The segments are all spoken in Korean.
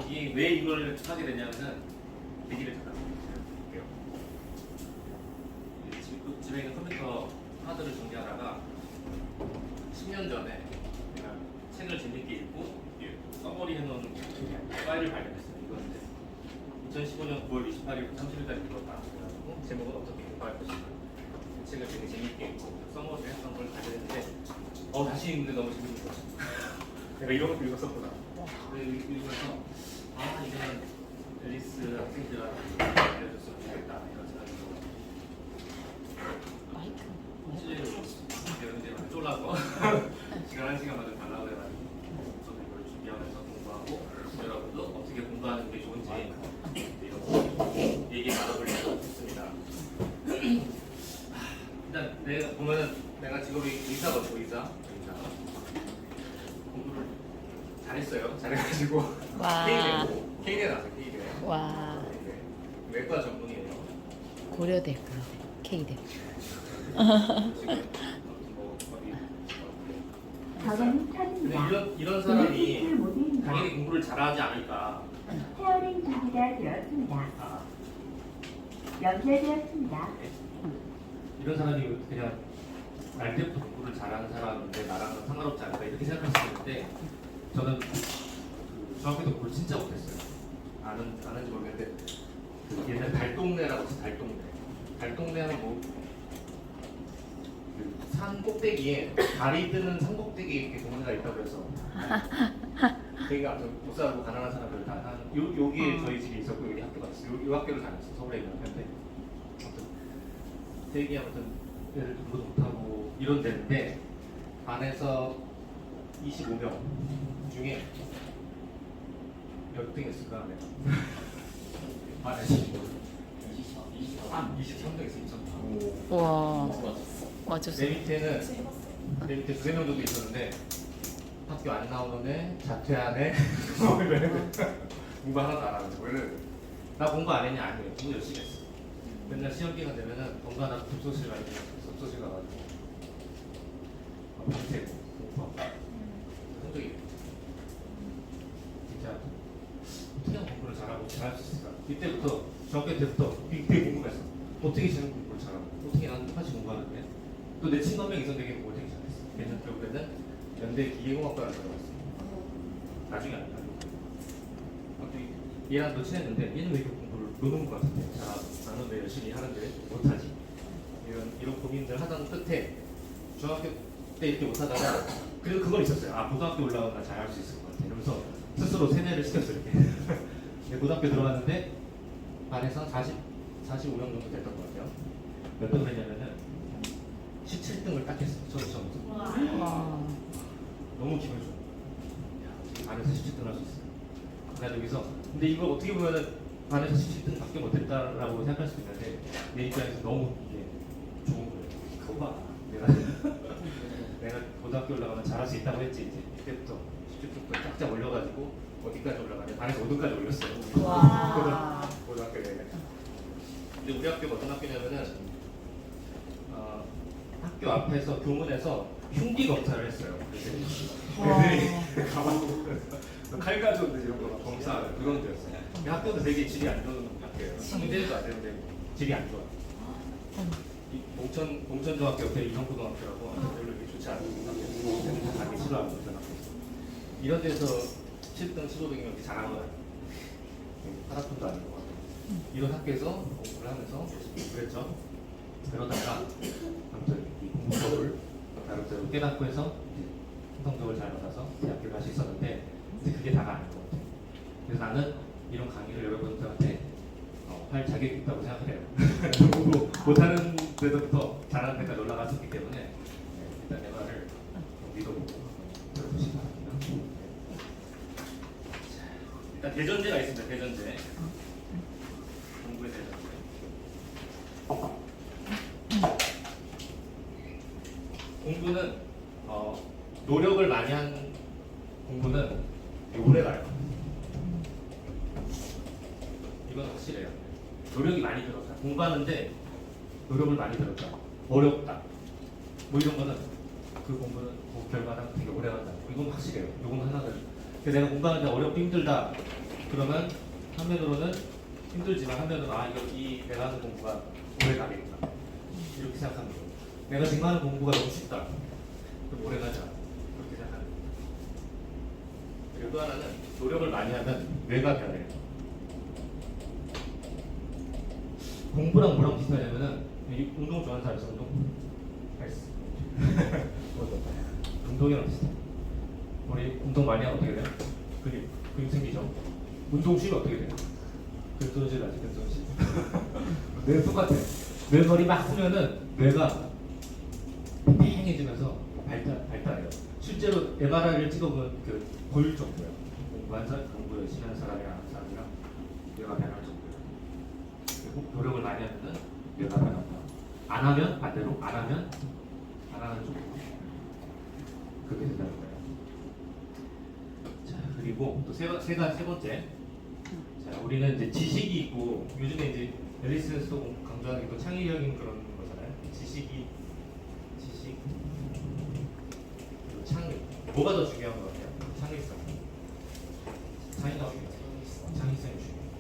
이게 왜 이걸 하게 되냐면은 얘기를 잠깐 드릴게요. 집에 있는 컴퓨터 하드를 정리하다가 10년 전에 제가 책을 재밌게 읽고 써머리 해놓은 파일을 발견했어요. 이건데 2015년 9월 28일부터 30일까지 읽었다. 그래가지고 제목은 어떻게 공부할 것인가. 그 책을 되게 재밌게 읽고 써머리 했던 걸 발견했는데 다시 읽는데 너무 재밌는 거죠. 내가 이런 것도 읽었었구나. 읽으면서 이제는 앨리스 학생들한테 알려줬으면 좋겠다 이런 생각이 들어요. 실제로 쫄라서 시간 1시간마다 달라고 해가지고 저도 이걸 준비하면서 공부하고 여러분도 어떻게 공부하는 게 좋은지 이런 얘기 나눠보려고 했습니다. 일단 내가 보면은 내가 직업이 의사거든요. 의사 공부를 잘했어요. 잘해가지고 K대 나왔어요. K대. 와. 외과 전문이에요. 고려대가 K대. 근데 이런 사람이 당연히 공부를 잘하지 않을까. 헤어링 준비가 되었습니다. 연결되었습니다. 이런 사람이 그냥 날 때부터 공부를 잘하는 사람인데 나랑은 상관없지 않을까 이렇게 생각할 수 있는데 저는 중학교 때 공부를 진짜 못했어요. 아는지 모르겠는데 옛날 달동네라고 해서 달동네는 산 꼭대기에 달이 뜨는 산 꼭대기에 이렇게 동네가 있다고 해서 되게 아무튼 못 살고 가난한 사람들 다 여기에 저희 집이 있었고 여기 학교가 있어요. 요 학교를 다녔어. 서울에 있는 학교인데 아무튼 되게 아무튼 애들 공부도 못하고 이런 데인데 반에서 25명 중에 몇 등 했을까 내가? 반에서 23등 했어. 와. 맞았어. 내 밑에 두세 명 정도 있었는데 학교 안 나오는 애, 자퇴한 애, 공부 하나도 안 하는 거예요. 나 공부 안 했냐? 아니에요. 공부 열심히 했어. 맨날 시험 기간 되면은 건강한 독서실 가가지고 밤새고 공부하고 한 적이 진짜 어떻게 하면 공부를 잘하고 잘할 수 있을까? 이때부터 중학교 때부터 되게 궁금했어. 어떻게 저는 공부를 잘하고 어떻게 나는 똑같이 공부하는데 또 내 친구 한 명 있었는데 되게 공부를 되게 잘했어. 걔는 결국에는 연대 기계공학과를 들어갔어. 나중에 안 가고 갑자기 얘랑 더 친했는데 얘는 왜 이렇게 공부를 노는 것 같은데 잘하고 나는 왜 열심히 하는데 못하지? 이런 고민들 하던 끝에 중학교 때 이렇게 못하다가 그래도 그건 있었어요. 고등학교 올라가면 잘할 수 있을 것 같아. 이러면서 스스로 세뇌를 시켰어요. 이렇게. 근데 고등학교 들어갔는데 반에서 45명 정도 됐던 것 같아요. 몇 등을 했냐면은 17등을 딱 했어요. 처음부터. 와. 너무 기분 좋아. 반에서 17등 할 수 있어요. 그래서 여기서 근데 이걸 어떻게 보면은 반에서 17등밖에 못했다라고 생각할 수도 있는데 내 입장에서 너무 이게 좋은 거예요. 그거 봐. 내가 고등학교 올라가면 잘할 수 있다고 했지. 이제 이때부터 17등부터 쫙쫙 올려가지고 어디까지 올라가냐? 반에서 5등까지 올렸어요. 와. 고등학교 내내. 근데 우리 학교가 어떤 학교냐면은 학교 앞에서 교문에서 흉기 검사를 했어요. 애들이 가방 보면서 칼 가져오는데 이런 거 검사 그런 데였어요. 학교도 되게 질이 안 좋은 학교예요. 상대도 안 되는데 질이 안 좋아요. 봉천중학교 옆에 이성고등학교라고 별로 이렇게 좋지 않은 학교예요. 가기 싫어하는 학교. 이런 데서 7등, 15등이면 이렇게 잘하는 거예요. 하나뿐도 아닌 것 같아요. 이런 학교에서 공부를 하면서 그랬죠. 그러다가 아무튼 이 공부법을 나름대로 깨닫고 해서 성적을 잘 받아서 대학교를 갈 수 있었는데 근데 그게 다가 아닌 것 같아요. 그래서 나는 이런 강의를 여러분들한테 할 자격이 있다고 생각을 해요. 공부 못하는 데서부터 잘하는 데까지 올라갔었기 때문에 일단 내 말을 믿어보고 들어보시기 바랍니다. 일단 대전제가 있습니다. 대전제. 공부의 대전제. 공부는 노력을 많이 한 공부는 오래 가요. 이건 확실해요. 노력이 많이 들었다. 공부하는데 노력을 많이 들었다. 어렵다. 뭐 이런 거는 그 공부는 뭐 결과랑 되게 오래 간다. 이건 확실해요. 이건 하나는. 그래서 내가 공부하는데 어렵고 힘들다. 그러면 한면으로는 힘들지만 한면으로 아 이거 이 내가 하는 공부가 오래 가겠구나 이렇게 생각하는 거예요. 내가 지금 하는 공부가 너무 쉽다. 그럼 오래 가자 그렇게 생각하는 거예요. 그리고 또 하나는 노력을 많이 하면 뇌가 변해요. 공부랑 뭐랑 비슷하냐면은 이 운동 좋아하는 사람 있어 운동? 헬스 운동이랑 비슷해. 우리 운동 많이 하면 어떻게 돼요? 근육 생기죠. 운동 쉬면 어떻게 돼요? 근손실 나지 근손실. 뇌 똑같아. 뇌 머리 막 쓰면은 뇌가 팽팽해지면서 발달해요. 실제로 MRI를 찍어보면 그 보일 정도예요. 공부 열심히 하는 사람이랑 안 하는 사람이랑 뇌가 변할 정도예요. 그리고 노력을 많이 하면은 뇌가 변한다. 안 하면 반대로 안 하는 쪽으로 그렇게 된다는 거예요. 자 그리고 또 세 번째. 자 우리는 이제 지식이 있고 요즘에 이제 앨리스도 강조하는 게 또 창의적인 그런 거잖아요. 지식 그리고 창의 뭐가 더 중요한 것 같아요? 창의성. 창의성이 중요해요.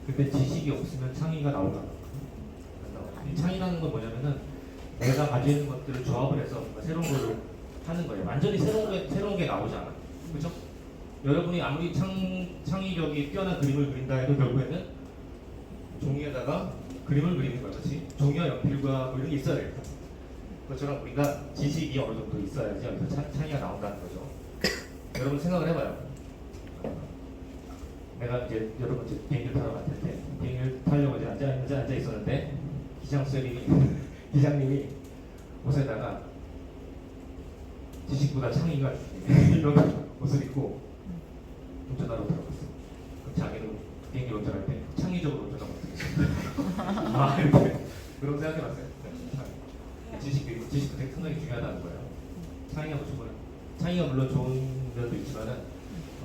근데 지식이 없으면 창의가 나오나? 안 나와요. 이 창의라는 건 뭐냐면은 내가 가지고 있는 것들을 조합을 해서 뭔가 새로운 거를 하는 거예요. 완전히 새로운 게 나오지 않아. 그렇죠? 여러분이 아무리 창의력이 뛰어난 그림을 그린다 해도 결국에는 종이에다가 그림을 그리는 거야, 그렇지? 종이와 연필과 뭐 이런 게 있어야 되겠다. 그것처럼 우리가 지식이 어느 정도 있어야지 여기서 창의가 나온다는 거죠. 여러분 생각을 해봐요. 내가 이제 여러분 이제 비행기를 타러 갔을 때 비행기를 타려고 이제 앉아 있었는데 기장님이 옷에다가 지식보다 창의가 이런 옷을 입고 운전하러 들어갔어. 그럼 자기는 비행기 운전할 때 창의적으로 운전하면 어떻겠어요? 아 이렇게 그런 생각해봤어요. 지식도 되게 상당히 중요하다는 거예요. 창의가 물론 좋은 면도 있지만은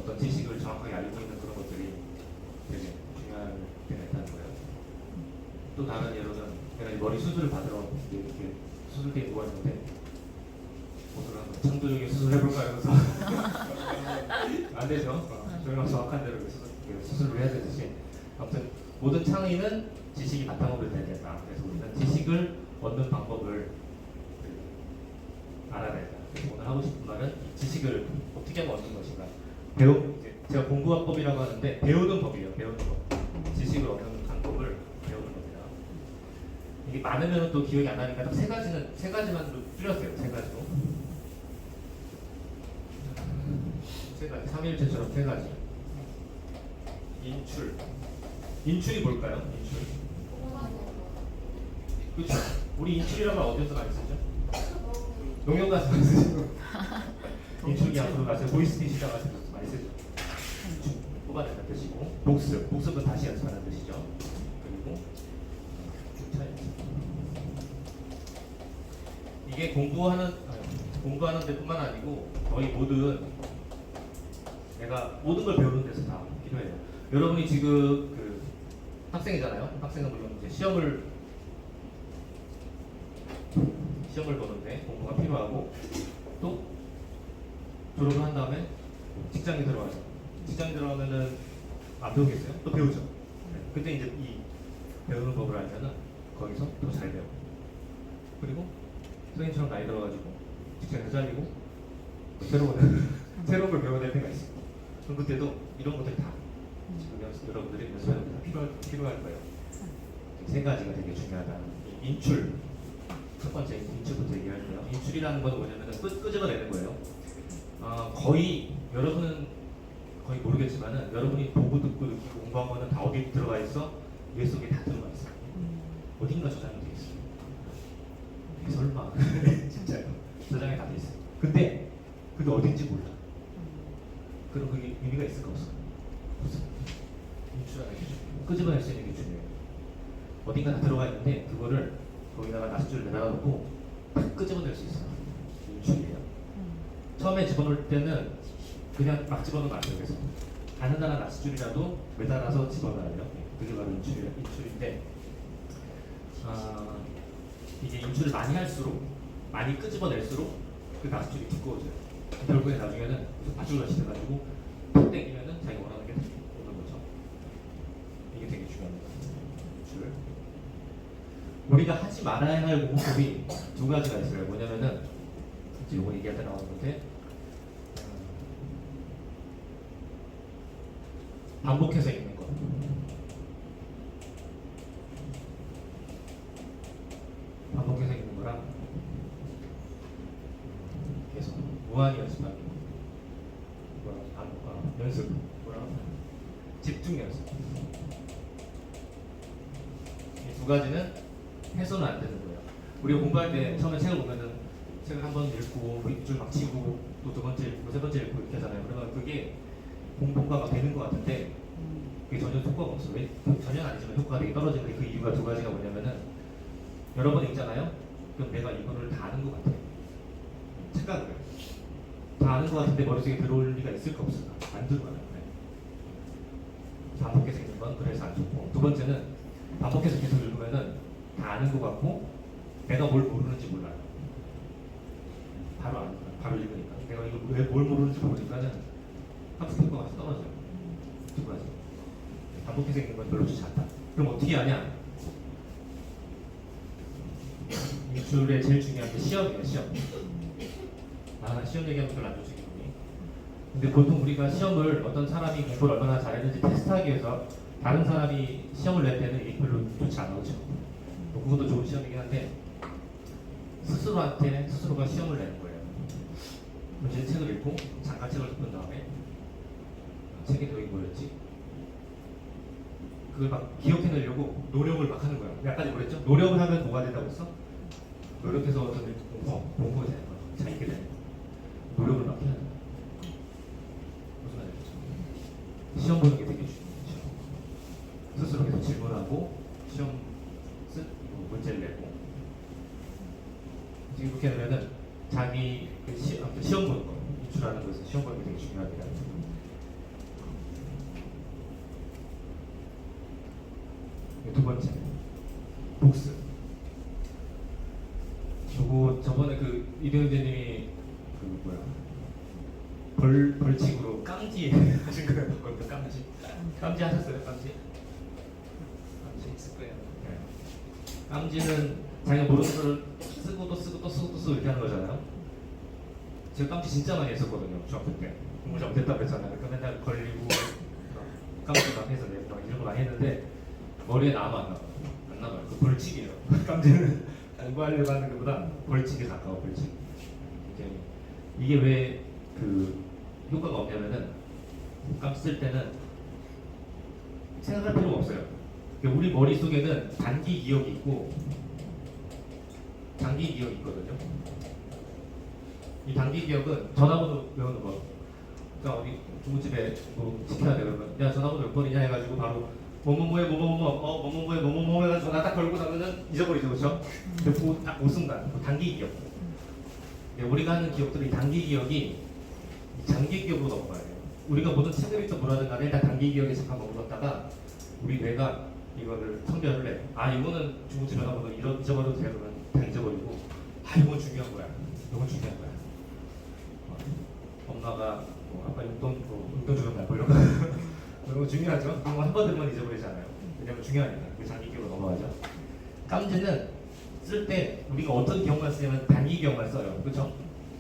어떤 지식을 정확하게 알고 있는 그런 것들이 되게 중요할 때가 있다는 거예요. 또 다른 예로는 내가 머리 수술을 받으러 이렇게 수술대에 누워있는데 오늘 한번 창조적인 수술 해볼까 이러면서 안 되죠. 저희가 정확한 대로 수술을 해야 되듯이 아무튼 모든 창의는 지식이 바탕으로 돼야 된다. 그래서 우리는 지식을 얻는 방법을 알아야 된다. 그래서 오늘 하고 싶은 말은 지식을 어떻게 하면 얻는 것인가. 이제 제가 공부화법이라고 하는데 배우는 법이에요. 배우는 법. 지식을 얻는 방법을 배우는 겁니다. 이게 많으면 또 기억이 안 나니까 딱 세 가지만 줄였어요. 세 가지로. 세 가지. 3일체처럼 세 가지. 인출이 뭘까요? 인출. 그렇죠. 우리 인출이라는 말 어디서 많이 쓰죠? 농협 가서 많이 쓰죠. 인출기 앞으로 가서 보이스티 시작 가서 많이 쓰죠. 뽑아낸다는 뜻이고 복습은 다시 연습하는 뜻이죠. 그리고 이게 공부하는 데뿐만 아니고 거의 내가 모든 걸 배우는 데서 다 필요해요. 여러분이 지금 그 학생이잖아요. 학생은 물론 이제 시험을 보는데 공부가 필요하고 또 졸업을 한 다음에 직장에 들어가죠. 직장에 들어가면은 안 배우겠어요? 또 배우죠. 그때 이제 이 배우는 법을 알면은 거기서 더 잘 배워. 그리고 선생님처럼 나이 들어가지고 직장에서 잘리고 새로운 걸 배워야 될 때가 있어요. 그럼 그때도 이런 것들이 다 지금 여러분들이 연습하는 게 다 필요할 거예요. 세 가지가 되게 중요하다. 인출. 첫 번째 인출부터 얘기할게요. 인출이라는 건 뭐냐면 끄집어내는 거예요. 여러분은 거의 모르겠지만은 여러분이 보고 듣고 느끼고 공부한 거는 다 어디 들어가 있어? 뇌 속에 다 들어가 있어. 어딘가 저장이 돼 있어. 설마 진짜요? 저장이 다 돼 있어. 근데 그게 어딘지 몰라. 그럼 그게 의미가 있을까 없어? 없어. 인출하는 게 중요해요. 끄집어낼 수 있는 게 중요해요. 어딘가 다 들어가 있는데 그거를 거기다가 낚싯줄을 매달아 놓고 딱 끄집어낼 수 있어요. 인출이에요. 처음에 집어넣을 때는 그냥 막 집어넣으면 안 돼요. 그래서 가느다란 낚싯줄이라도 매달아서 집어넣어야 돼요. 그게 바로 인출인데 이게 인출을 많이 할수록 많이 끄집어낼수록 그 낚싯줄이 두꺼워져요. 결국에 나중에는 바줄같이 돼가지고 탁 당기면은 자기가 원하는 게 딱 오는 거죠. 우리가 하지 말아야 할 공부법이 두 가지가 있어요. 뭐냐면은 이제 이거 얘기할 때 나오는 건데 반복해서 읽는 거. 반복해서 읽는 거랑 계속 무한히 연습하기. 연습. 집중 연습. 이 두 가지는 해서는 안 되는 거예요. 우리가 공부할 때 처음에 책을 보면은 책을 한 번 읽고 밑줄 막 치고 또 두 번째 읽고 세 번째 읽고 이렇게 하잖아요. 그러면 그게 공부가 되는 것 같은데 그게 전혀 효과가 없어. 왜? 전혀 아니지만 효과가 되게 떨어지는데 그 이유가 두 가지가 뭐냐면은 여러 번 읽잖아요. 그럼 내가 이거를 다 아는 것 같아요. 착각을 해요. 다 아는 것 같은데 머릿속에 들어올 리가 있을까 없을까? 안 들어와요. 네. 반복해서 읽는 건 그래서 안 좋고, 두 번째는 반복해서 계속 읽으면은 다 아는 것 같고 내가 뭘 모르는지 몰라요. 바로 읽으니까 내가 이걸 왜 뭘 모르는지 모르니까는 학습 효과가 떨어져요. 두 가지. 반복해서 읽는 건 별로 좋지 않다. 그럼 어떻게 하냐? 이 줄에 제일 중요한 게 시험이에요. 시험. 시험 얘기하면 별로 안 좋지 기분이. 근데 보통 우리가 시험을 어떤 사람이 공부를 얼마나 잘했는지 테스트하기 위해서 다른 사람이 시험을 낼 때는 이게 별로 좋지 않아. 그렇죠? 뭐 그것도 좋은 시험이긴 한데 스스로한테 스스로가 시험을 내는 거예요. 먼저 책을 읽고 잠깐 책을 덮은 다음에 책의 내용이 뭐였지? 그걸 막 기억해내려고 노력을 막 하는 거야. 아까 뭐랬죠? 노력을 하면 뭐가 된다고 했어? 노력해서 어떤 공부가 되는 거야. 잘 읽게 되는 거야. 노력을 막 해야 돼. 무슨 말이겠죠? 시험 보는 게 되게 중요해요. 스스로 계속 질문하고 시험 문제를 내고 이렇게 하면은 자기 시험 보는 거, 유출하는 거에서 시험 보는 게 되게 중요합니다. 두 번째, 복습. 저번에 그 이대훈재님이 벌칙으로 깜지 하신 거예요. 깜지 하셨어요? 깜지 있을 거예요. 네. 깜지는 자기가 모르는 걸 쓰고 또 쓰고 또 쓰고 또 쓰고 이렇게 하는 거잖아요. 제가 깜지 진짜 많이 했었거든요. 중학교 때 공부 잘못했다고 했잖아요. 그러니까 맨날 걸리고 깜지 막 해서 내고 막 이런 거 많이 했는데 머리에 안 남아요. 그 벌칙이에요. 깜지는 공부하려고 하는 것보다 벌칙에 가까워. 벌칙. 이게 왜 그 효과가 없냐면은 깜지 쓸 때는 생각할 필요가 없어요. 우리 머릿속에는 단기 기억이 있고 장기 기억이 있거든요. 이 단기 기억은 전화번호 외우는 거. 그러니까 어디 중국집에 뭐 시켜야 돼 그러면 야 전화번호 몇 번이냐 해가지고 바로 뭐뭐뭐에 뭐뭐뭐 뭐뭐뭐 해가지고 전화 딱 걸고 나면은 잊어버리죠. 그렇죠? 근데 그 순간 단기 기억. 우리가 하는 기억들이 단기 기억이 장기 기억으로 넘어가야 돼요. 우리가 모든 책을 읽든 뭐라든 간에 일단 단기 기억에 잠깐 머물렀다가 우리 뇌가 이거를 선별을 해. 이거는 중국집 전화번호 잊어버려도 돼. 그러면 다 잊어버리고 이건 중요한 거야. 이건 중요한 거야. 엄마가 아빠 용돈 주는 날 이런 거 이런 거 중요하죠. 그런 거 한 번 들으면 잊어버리지 않아요. 왜냐면 중요하니까. 그 장기 기억으로 넘어가죠. 깜지는 쓸 때 우리가 어떤 기억만 쓰냐면 단기 기억만 써요. 그렇죠?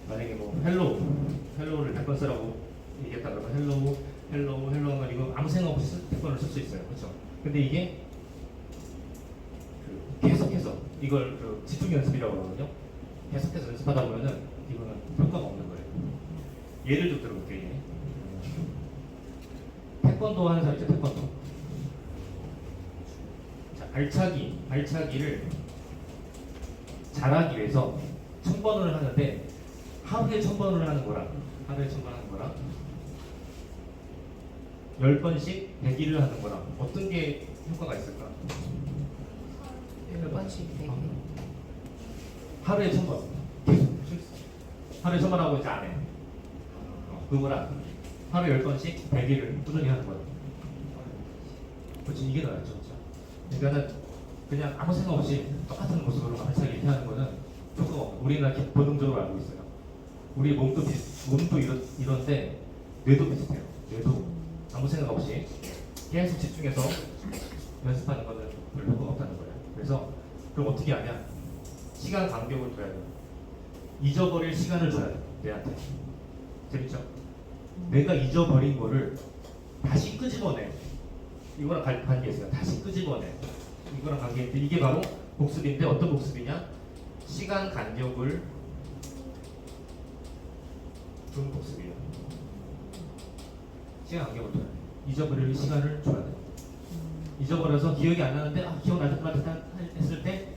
만약에 뭐 헬로우를 100번 쓰라고 얘기했다 그러면 헬로우 하면 이거 아무 생각 없이 100번을 쓸 수 있어요. 그렇죠? 근데 이게 계속해서 이걸 집중 연습이라고 그러거든요. 계속해서 연습하다 보면은 이거는 효과가 없는 거예요. 예를 좀 들어볼게요. 태권도 하는 사람 있죠. 태권도. 자, 발차기를 잘하기 위해서 1000번을 하는데 하루에 1000번을 하는 거랑 10번씩 100일을 하는 거랑 어떤 게 효과가 있을까? 10번씩 100일. 하루에 1000번. 하루에 1000번 하고 이제 안 해. 그거랑 하루에 10번씩 100일을 꾸준히 하는 거야. 그렇지, 이게 더 낫죠. 그러니까는 그냥 아무 생각 없이 똑같은 모습으로 발차기 이렇게 하는 거는 효과가 없고 우리는 본능적으로 알고 있어요. 우리 몸도 이런데 뇌도 비슷해요. 뇌도 아무 생각 없이 계속 집중해서 연습하는 거는 별로 효과가 없다는 거예요. 그래서 그럼 어떻게 하냐? 시간 간격을 둬야 돼요. 잊어버릴 시간을 줘야 돼요. 내한테. 재밌죠? 내가 잊어버린 거를 다시 끄집어내. 이거랑 관계 있어요. 다시 끄집어내. 이거랑 관계인데 이게 바로 복습인데 어떤 복습이냐? 시간 간격을 둔 복습이에요. 시간 간격을 둬야 돼. 잊어버릴 시간을 줘야 돼. 잊어버려서 기억이 안 나는데 기억날 것 같다 했을 때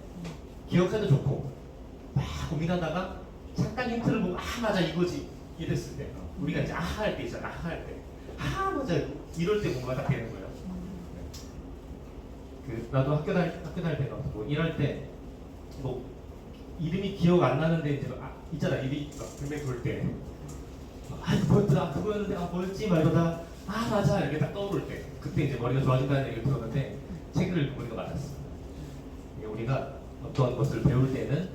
기억해도 좋고 막 고민하다가 잠깐 힌트를 보고 맞아 이거지 이랬을 때 우리가 이제 할 때 있잖아. 할 때 맞아 이럴 때 뭔가 딱 되는 거예요. 나도 학교 다닐 때가 뭐 이럴 때 뭐 이름이 기억 안 나는데 이제 있잖아. 이름이 분명히 돌 때 뭐였더라 그거였는데 뭐였지 말고다 맞아 이렇게 딱 떠오를 때 그때 이제 머리가 좋아진다는 얘기를 들었는데 책을 읽고 보니까 맞았어. 우리가 어떤 것을 배울 때는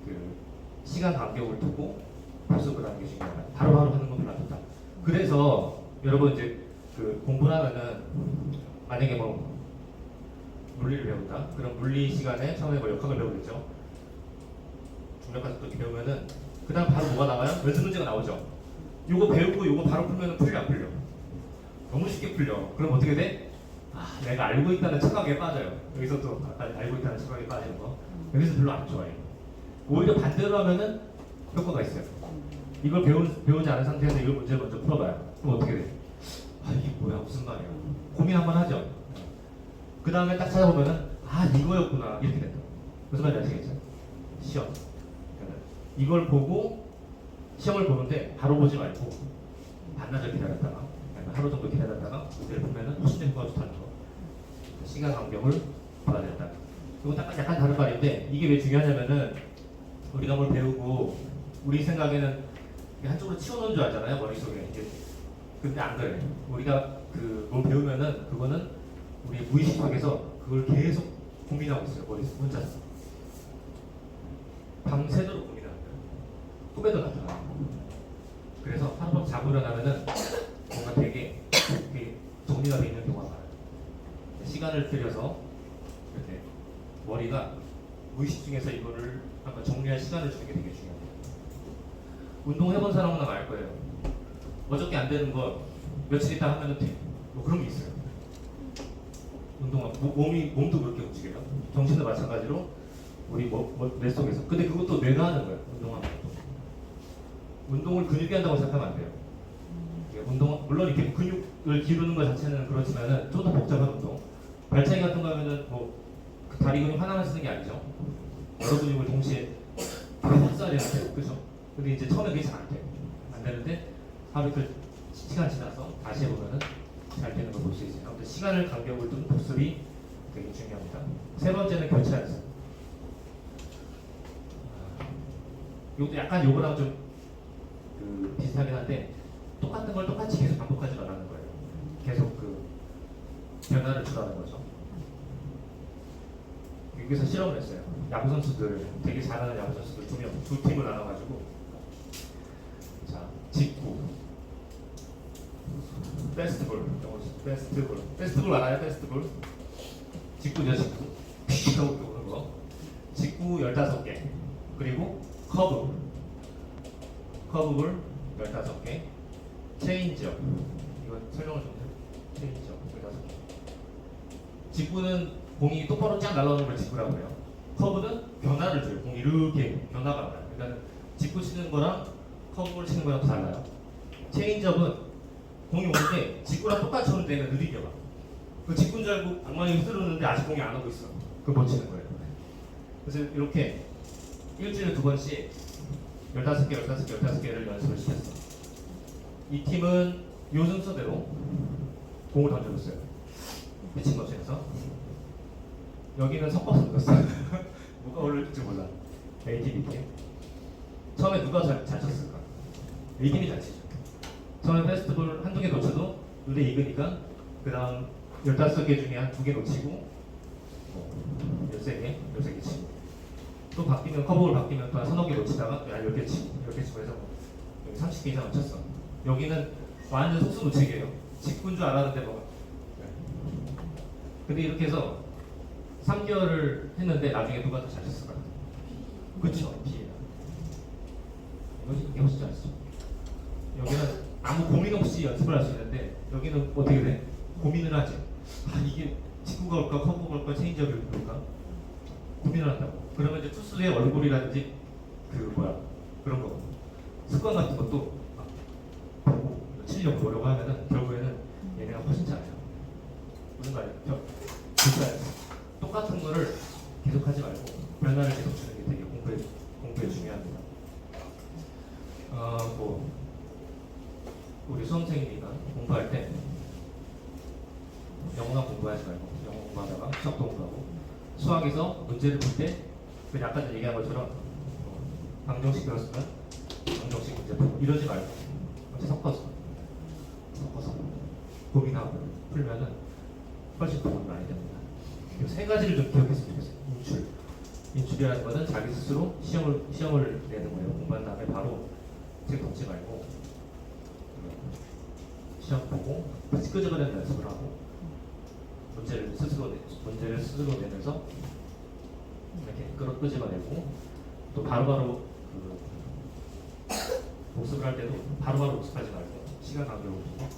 그 시간 간격을 두고 복습을 하는 게 중요하다. 바로바로 하는 건 별로 안 좋다. 그래서 여러분 이제 그 공부를 하면은 만약에 뭐 물리를 배운다. 그럼 물리 시간에 처음에 뭐 역학을 배우겠죠. 중력가서 또 이렇게 배우면은 그 다음 바로 뭐가 나와요? 연습 문제가 나오죠. 요거 배우고 요거 바로 풀면은 풀려 안 풀려? 너무 쉽게 풀려. 그럼 어떻게 돼? 내가 알고 있다는 착각에 빠져요. 여기서 또 알고 있다는 착각에 빠지는 거. 여기서 별로 안 좋아해요. 오히려 반대로 하면은 효과가 있어요. 이걸 배우지 않은 상태에서 이걸 문제를 먼저 풀어봐요. 그럼 어떻게 돼? 이게 뭐야 무슨 말이야? 고민 한번 하죠. 그 다음에 딱 찾아보면은 이거였구나 이렇게 된다. 무슨 말인지 아시겠죠? 시험. 이걸 보고 시험을 보는데 바로 보지 말고 반나절 기다렸다가 하루 정도 기다렸다가 문제를 보면은 훨씬 더 효과가 좋다는 거. 시간 간격을 봐야 된다. 이거 약간 다른 말인데 이게 왜 중요하냐면은 우리가 뭘 배우고 우리 생각에는 한쪽으로 치워놓은 줄 알잖아요 머릿속에. 근데 안 그래. 우리가 뭘 배우면은 그거는 우리 무의식 속에서 그걸 계속 고민하고 있어요. 머릿속 혼자서. 밤새도록 고민하는 거예요. 꿈에도 나타나요. 그래서 하룻밤 자고 일어나면은 뭔가 되게 정리가 되어 있는 경우가 많아요. 시간을 들여서 이렇게 머리가 무의식 중에서 이거를 한번 정리할 시간을 주는 게 되게 중요합니다. 운동해본 사람은 아마 알 거예요. 어저께 안 되는 거 며칠 있다 하면은 돼. 뭐 그런 게 있어요. 몸도 그렇게 움직여요. 정신도 마찬가지로 우리 뇌 속에서. 근데 그것도 뇌가 하는 거예요. 운동하는 것도. 운동을 근육이 한다고 생각하면 안 돼요. 물론 이렇게 근육을 기르는 것 자체는 그렇지만은 좀 더 복잡한 운동. 발차기 같은 거 하면은 그 다리 근육 하나만 쓰는 게 아니죠. 여러 근육을 동시에 다 써야 되는데, 그죠? 근데 이제 처음에 그게 잘 안 돼요. 안 되는데 하루 시간 지나서 다시 해보면은 잘 되는 걸 볼 수 있어요. 아무튼 시간을 간격을 둔 복습이 되게 중요합니다. 세 번째는 교차 연습. 이것도 약간 요거랑 좀 비슷하긴 한데 똑같은 걸 똑같이 계속 반복하지 말라는 거예요. 계속 변화를 주라는 거죠. 여기서 실험을 했어요. 야구 선수들 되게 잘하는 야구 선수들 두 팀을 나눠가지고 직구, 페스티벌 알아요? 페스티벌 직구죠. 직구 픽 하고 오는 거. 직구 15개 그리고 커브볼 15개, 체인지업 이거 설명을 좀 해요. 체인지업 15개. 직구는 공이 똑바로 쫙 날아오는 걸 직구라고 해요. 커브는 변화를 줘요. 공이 이렇게 변화가 나요. 그러니까 직구 치는 거랑 커브를 치는 거랑 달라요. 체인지업은 공이 오는데 직구랑 똑같이 오는데 얘가 느리게 와. 그 직구인 줄 알고 방망이 휘두르는데 아직 공이 안 오고 있어. 그거 못 치는 거예요. 그래서 이렇게 일주일에 2번씩 15개를 연습을 시켰어. 이 팀은 요 순서대로 공을 던져줬어요. 미친 것 해서 여기는 섞어서 던졌어요. 누가 올릴지 몰라. A팀, B팀. 처음에 누가 잘 쳤을까? A팀이 잘 치죠. 처음에 페스티벌 한두 개 놓쳐도 눈에 익으니까 그 다음 15개 중에 한 2개 놓치고 13개 치고 또 바뀌면 커브를 바뀌면 또 한 서너 개 놓치다가 10개 치고 해서 여기 30개 이상 놓쳤어. 여기는 완전 속수 놓치기예요. 직구인 줄 알았는데 근데 이렇게 해서 3개월을 했는데 나중에 누가 더 잘했을까? 그렇죠. B예요. 이게 훨씬 잘했어. 여기는 아무 고민 없이 연습을 할 수 있는데 여기는 어떻게 돼? 고민을 하지. 아 이게 직구가 올까 커브가 올까 체인지업이 올까? 고민을 한다고. 그러면 이제 투수의 얼굴이라든지 그 뭐야 그런 거 습관 같은 것도 막 보고 치려고 노력을 하면은 결국에는 얘네가 훨씬 잘해요. 무슨 말이에요? 그러니까 똑같은 거를 계속하지 말고 변화를 계속 주는 게 되게 공부에 중요합니다. 뭐 우리 수험생이니까 공부할 때 영어만 공부하지 말고 영어 공부하다가 수학도 공부하고 수학에서 문제를 볼 때 그 아까 전에 얘기한 것처럼 방정식 배웠으면 방정식 문제 풀고 이러지 말고 섞어서 고민하고 풀면은 훨씬 도움이 많이 됩니다. 이 세 가지를 좀 기억했으면 좋겠어요. 인출이라는 것은 자기 스스로 시험을 내는 거예요. 공부한 다음에 바로 책 덮지 말고 시험 보고 같이 끄집어내는 연습을 하고 문제를 스스로 내면서 이렇게 끄집어내고 또 바로바로 그 복습을 할 때도 바로바로 복습하지 말고 시간 간격을 두고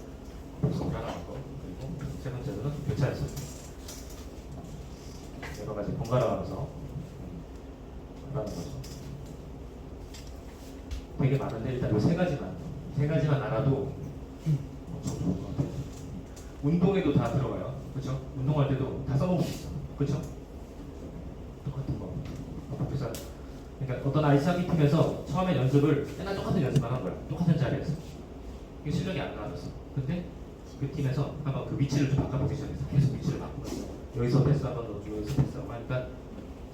복습을 하라는 거. 그리고 세 번째로는 교차 연습. 여러 가지 번갈아 가면서 하라는 거죠. 되게 많은데 일단 이 세 가지만 알아도 엄청 좋을 것 같아요. 운동에도 다 들어가요. 그렇죠? 운동할 때도 다 써먹을 수 있어. 그렇죠? 똑같은 거. 그래서 그러니까 어떤 아이스하키 팀에서 처음에 연습을 맨날 똑같은 연습만 한 거야. 똑같은 자리에서. 이게 실력이 안 나와졌어. 근데 그 팀에서 한번 그 위치를 좀 바꿔보기 시작했어. 계속 위치를 바꾸면서 여기서 패스 한번 넣어주고 여기서 패스 하고 하니까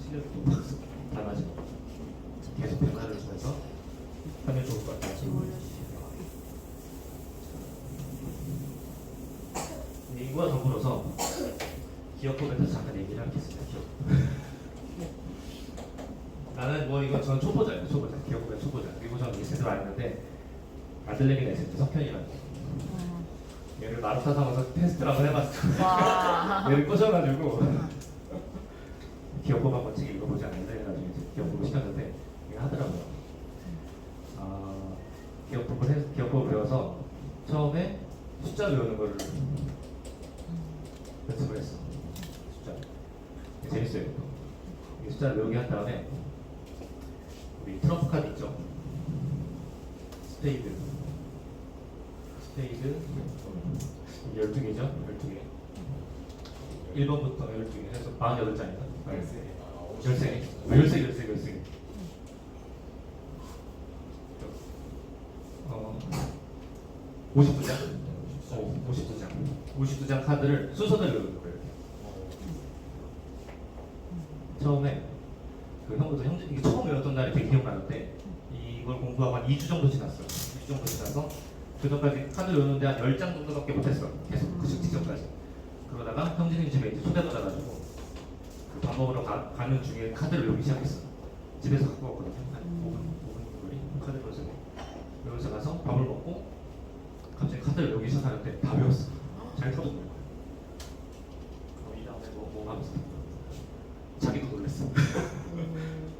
실력이 또 확 달라지는 거죠. 계속 변화를 주면서 하면 좋을 것 같아요. 이거와 더불어서 기억법에 대해서 잠깐 얘기를 하겠습니다. 기억. 나는 뭐 이거 전 초보자예요. 기억법의 초보자. 그리고 저는 이게 제대로 아는데 아들내미가 있을 때 석현이라고. 얘를 마라톤 삼아서 테스트를 한번 해봤어. 와. 얘를 꽂아가지고 기억법 한번 책 읽어보지 않는데 나중에 이제 기억법을 시켰는데 이게 하더라고요. 기억법을 배워서 처음에 숫자 외우는 거를 연습을 했어. 숫자. 재밌어요. 이 숫자를 외우게 한 다음에 우리 트럼프 카드 있죠? 스페이드 12개죠? 12개 1번부터 12개 해서 48장인가? 13개 52장 52장 카드를 순서대로 외우는 거예요. 처음에 그 형부터 이게 처음 외웠던 날이 되게 기억나는데 이걸 공부하고 한 2주 정도 지났어. 2주 정도 지나서 그 전까지 카드 외우는데 한 10장 정도밖에 못했어. 계속 그 직전까지. 그러다가 형제님 집에 이제 초대받아가지고 그 밥 먹으러 가는 중에 카드를 외우기 시작했어. 집에서 갖고 왔거든요. 한 5분 거리 카드를 외워서 가서 밥을 먹고 갑자기 카드를 외우기 시작하는데 다 외웠어. 잘 터져버린 거야. 이 다음에 뭐 하면서 자기도 놀랐어.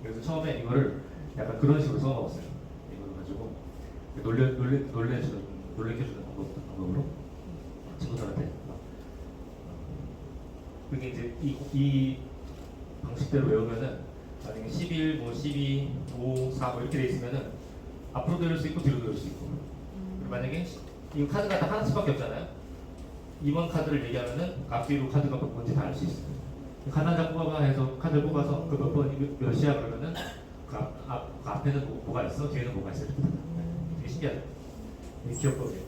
그래서 처음에 이거를 약간 그런 식으로 써먹었어요. 이걸 가지고 놀래켜주는 방법으로 친구들한테 그게 이제 이 방식대로 외우면은 만약에 11, 뭐 12, 5, 4 뭐 이렇게 돼 있으면은 앞으로 돌릴 수 있고 뒤로 돌릴 수 있고 그리고 만약에 이 카드가 다 하나씩밖에 없잖아요. 이번 카드를 얘기하면은 앞뒤로 카드가 뭔지 다 알 수 있어요. 카드 한 장 뽑아봐 해서 카드를 뽑아서 그 몇 시야 그러면은 그 앞에는 뭐가 있어? 뒤에는 뭐가 있어? 이렇게 되게 신기하죠? 이게 기억법이에요.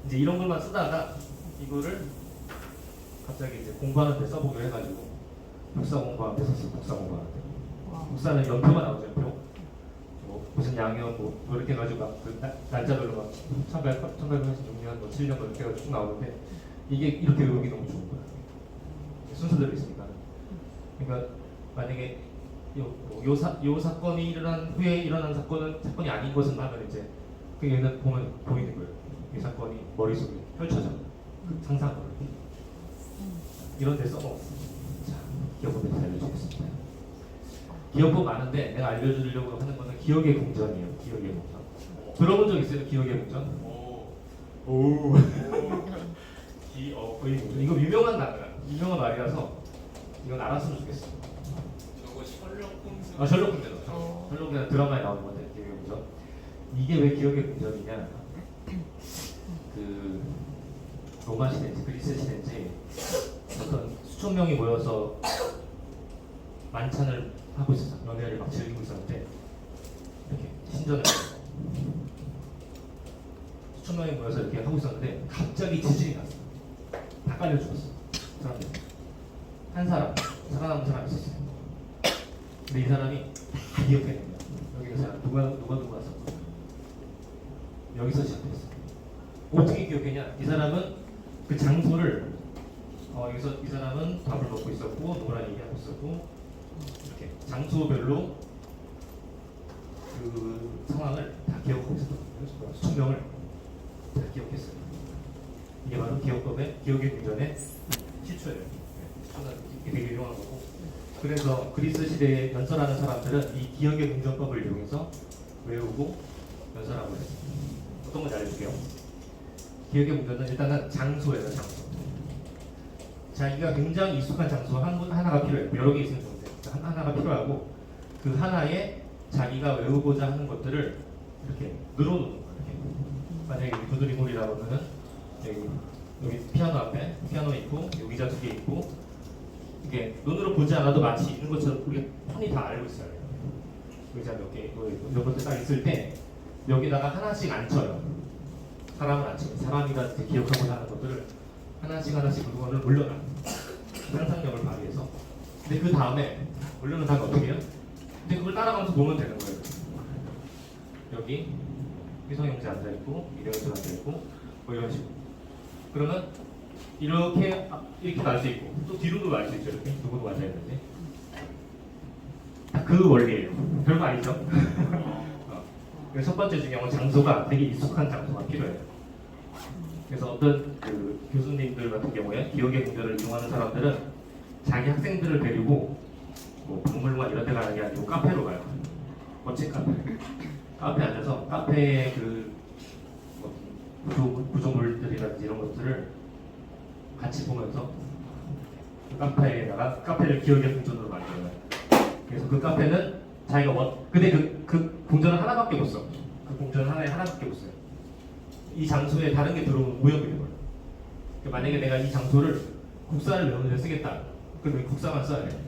이제 이런 걸만 쓰다가 이거를 갑자기 이제 공부하는 데 써보기로 해가지고 복사 공부하는 데 썼어요. 복사 공부하는 데. 복사는 연표가 나오죠. 연표. 뭐 무슨 양형 뭐 이렇게 해가지고 막그 날짜별로 막 1886년 뭐 7년 뭐 이렇게 해가지고 쭉 나오는데 이게 이렇게 외우기 너무 좋은 거야. 순서대로 있으니까. 그러니까 만약에 요 사건이 일어난 후에 일어난 사건이 아닌 것은 하면 이제 그 얘는 보면 보이는 거예요. 이 사건이 머릿속에 펼쳐져. 그 상상을 이런 데 써먹었어. 자, 기억법에 대해서 알려주겠습니다. 기억법 많은데 내가 알려주려고 하는 거는 기억의 궁전이에요. 기억의 궁전. 들어본 적 있어요? 기억의 궁전? 오. 기억의 궁전. 이거 유명한 단어야. 유명한 말이라서 이건 알았으면 좋겠어. 저거 셜록 홈즈. 아, 셜록 궁전. 셜록 궁전 드라마에 나오는 건데 기억의 궁전. 이게 왜 기억의 궁전이냐? 그 로마 시대인지 그리스 시대인지 어떤 수천 명이 모여서 만찬을 하고 있었어. 연애를 막 즐기고 있었는데 이렇게 신전을 수천 명이 모여서 이렇게 하고 있었는데 갑자기 지진이 났어. 다 깔려 죽었어. 사람들. 한 사람 살아남은 사람이 있었어요. 근데 이 사람이 다 기억해낸 거야. 여기 있는 사람 누가 왔었고 여기서 시작했어. 어떻게 기억했냐? 이 사람은 그 장소를 여기서 이 사람은 밥을 먹고 있었고 누구랑 얘기하고 있었고 이렇게 장소별로 그 상황을 다 기억하고 있었던 거예요. 수천 명을 다 기억했어요. 이게 바로 기억법의 기억의 궁전의 시초예요. 이게 되게 유용한 거고. 그래서 그리스 시대에 연설하는 사람들은 이 기억의 궁전법을 이용해서 외우고 연설하고 했어요. 어떤 건지 알려줄게요. 기억의 궁전은 일단은 장소예요. 장소. 자기가 굉장히 익숙한 장소 하나가 필요해요. 여러 개 있으면 좋은데 하나가 필요하고 그 하나에 자기가 외우고자 하는 것들을 이렇게 늘어놓는 거예요. 이렇게. 만약에 여기 두드리몰이라고 하면은 여기 피아노 앞에 피아노 있고 여기 의자 2개 있고 이게 눈으로 보지 않아도 마치 있는 것처럼 우리가 편히 다 알고 있어요. 의자 몇 개 있고 이런 것들 딱 있을 때 여기다가 하나씩 앉혀요. 사람을 앉히고 사람이라 기억하고자 하는 것들을 하나씩 물건을 올려놔. 상상력을 발휘해서. 근데 그 다음에 올려놓은 다음에 어떻게 해요? 근데 그걸 따라가면서 보면 되는 거예요. 여기 희성형제 앉아있고 이래형제 앉아있고 뭐 이런 식으로. 그러면 이렇게 날 수 있고 또 뒤로도 날 수 있죠. 이렇게 누구도 앉아있는데 그 원리예요. 별거 아니죠? 그래서 첫 번째 중요한 건 장소가 되게 익숙한 장소가 필요해요. 그래서 어떤 그 교수님들 같은 경우에 기억의 궁전을 이용하는 사람들은 자기 학생들을 데리고 뭐 박물관 이런 데 가는 게 아니고 카페로 가요. 멋진 카페. 카페에 앉아서 카페의 뭐 구조물들이라든지 이런 것들을 같이 보면서 그 카페를 기억의 궁전으로 만들어요. 그래서 그 카페는 자기가 근데 그 궁전은 하나밖에 못 써. 그 궁전 하나밖에 못 써요. 이 장소에 다른 게 들어오면 오염이 돼버려요. 그러니까 만약에 내가 이 장소를 국사를 외우는 데 쓰겠다. 그럼 국사만 써야 돼.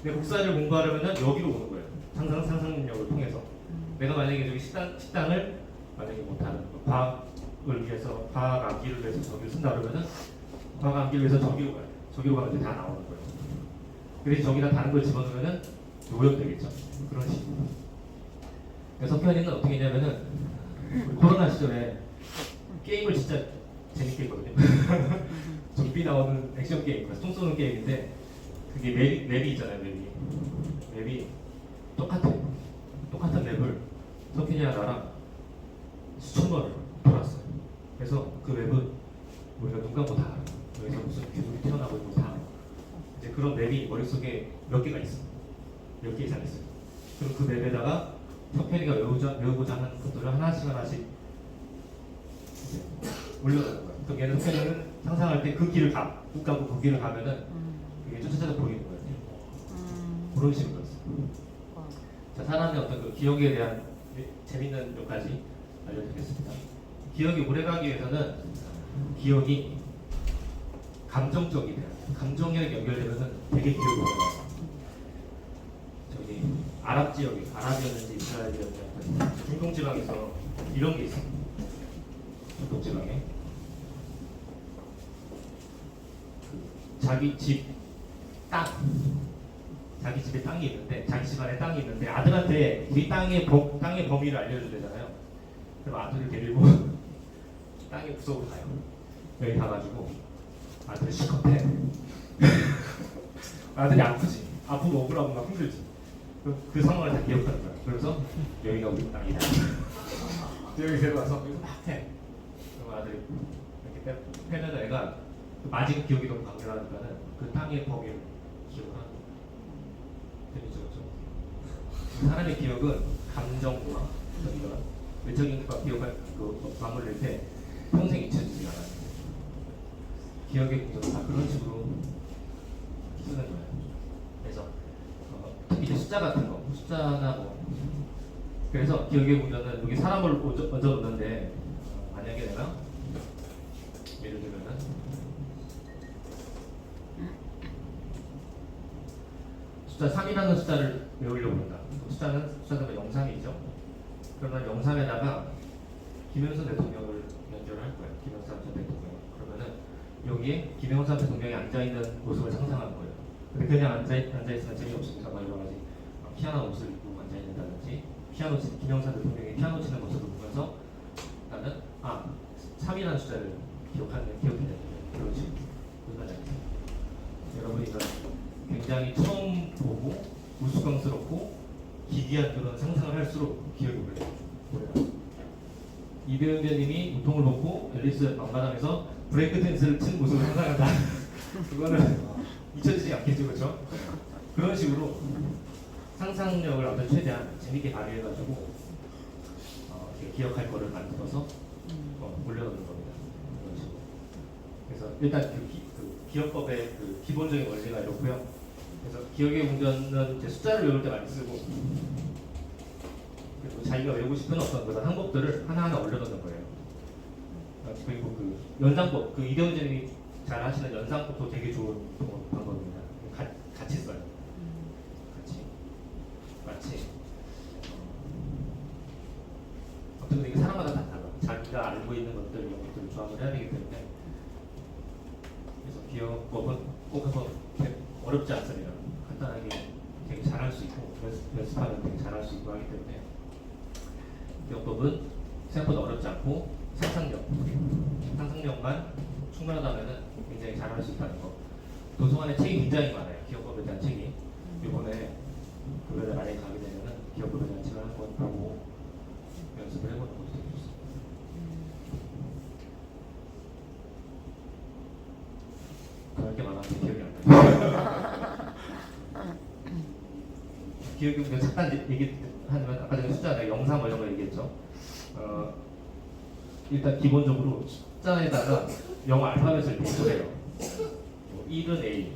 근데 국사를 공부하려면 여기로 오는 거예요. 상상력을 통해서. 내가 만약에 저기 식당을 만약에 뭐 다른 과학을 위해서 과학 암기를 위해서 저기를 쓴다 그러면은 과학 암기를 위해서 저기로 가요. 저기로 가면 이제 다 나오는 거예요. 그래서 저기다 다른 걸 집어넣으면은 오염되겠죠. 그런 식으로. 그래서 석현이는 어떻게 했냐면은 코로나 시절에 게임을 진짜 재밌게 했거든요. 좀비 나오는 액션 게임, 총 쏘는 게임인데 그게 맵이 있잖아요. 맵이 똑같은 맵을 석현이랑 나랑 수천 번을 돌았어요. 그래서 그 맵은 우리가 눈 감고 다 알아요. 여기서 무슨 귀족이 튀어나오고 있고 다 알아요. 이제 그런 맵이 머릿속에 몇 개가 있어. 몇 개 이상 있어요. 그럼 그 맵에다가 석현이가 외우고자 하는 것들을 하나씩 올려놓는 거예요. 그럼 얘는 석현이는 상상할 때 그 길을 눈 감고 그 길을 가면은 그게 쫓아서 보이는 거예요. 그런 식으로 했어요. 자, 사람의 어떤 그 기억에 대한 재밌는 몇 가지 알려드리겠습니다. 기억이 오래가기 위해서는 기억이 감정적이 돼요. 감정이랑 연결되면은 되게 기억이 오래가요. 저기 아랍 지역이었는지 이스라엘이었는지 중동 지방에서 이런 게 있어요. 중동 지방에 자기 집에 땅이 있는데 자기 집안에 땅이 있는데 아들한테 우리 땅의 범위를 알려주잖아요. 그럼 아들을 데리고 땅에 무서워 가요. 여기 가가지고 아들이 실컷해. 아들이 아프지. 아프고 억울하고 막 힘들지. 그 상황을 다 기억하는 거야. 그래서 여기가 우리 땅이다. 여기 데려와서 여기서 막 해. 그럼 아들이 이렇게 패는 애가 아직 기억이 너무 강렬하니까는 그 땅의 범위를 기억하는 거야. 재밌죠, 그렇죠? 사람의 기억은 감정과 이런 외적인 것과 기억을 맞물릴 때 평생 잊혀지지 않아요. 기억의 구조는 다 그런 식으로 쓰는 거예요. 그래서 특히 이제 숫자 같은 거, 숫자나 뭐 그래서 기억의 구조는 여기 사람을 얹어 놓는데 만약에 내가 예를 들면은 숫자 3이라는 숫자를 외우려고 한다. 숫자는 영상이죠. 그러면 영상에다가 김영삼 대통령을 연결할 거예요. 김영삼 전 대통령. 그러면은 여기에 김영삼 대통령이 앉아 있는 모습을 상상할 거예요. 근데 그냥 앉아 있으면 재미없으니까 막 여러 가지 피아노 옷을 입고 앉아 있는다든지 김영삼 대통령이 피아노 치는 모습을 보면서 나는 3이라는 숫자를 기억해내는 그런 식으로 여러분이 이건 굉장히 처음 보고 우스꽝스럽고 기이한 그런 상상을 할수록 기억이 오래요. 이배우 배우님이 우통을 벗고 앨리스 막마당에서 브레이크 댄스를 친 모습을 상상한다. 그거는 잊혀지지 않겠죠, 그렇죠? 그런 식으로 상상력을 아무튼 최대한 재밌게 발휘해가지고 기억할 거를 만들어서 올려놓는 겁니다. 그런 식으로. 그래서 일단 그 기억법의 그 기본적인 원리가 이렇고요. 그래서 기억의 운전은 이제 숫자를 외울 때 많이 쓰고 그리고 자기가 외우고 싶은 어떤 그런 항목들을 하나하나 올려놓는 거예요. 그리고 그 연상법, 그 이대훈 선생님이 잘 하시는 연상법도 되게 좋은 방법입니다. 같이 써요. 마치 어떤 이게 사람마다 다 달라. 자기가 알고 있는 것들 이런 것들을 조합을 해야 되기 때문에 그래서 기억법은 꼭 한번 어렵지 않습니다. 간단하게 되게 잘할 수 있고 연습하면 되게 잘할 수 있고 하기 때문에 기억법은 생각보다 어렵지 않고 상상력만 충분하다면 굉장히 잘할 수 있다는 거. 도서관에 책이 굉장히 많아요. 기억법에 대한 책이. 이번에 교회에 만약에 가게 되면은 기억법에 대한 책을 한번 보고 연습을 해보는 것도 되게 좋습니다. 그럴 게 많았는데 기억이 안 나요. 기억이 그냥 잠깐 얘기하면 아까 전에 숫자 내가 영상 뭐 이런 거 얘기했죠. 일단 기본적으로 숫자에다가 영어 알파벳을 배치해요. 1은 A,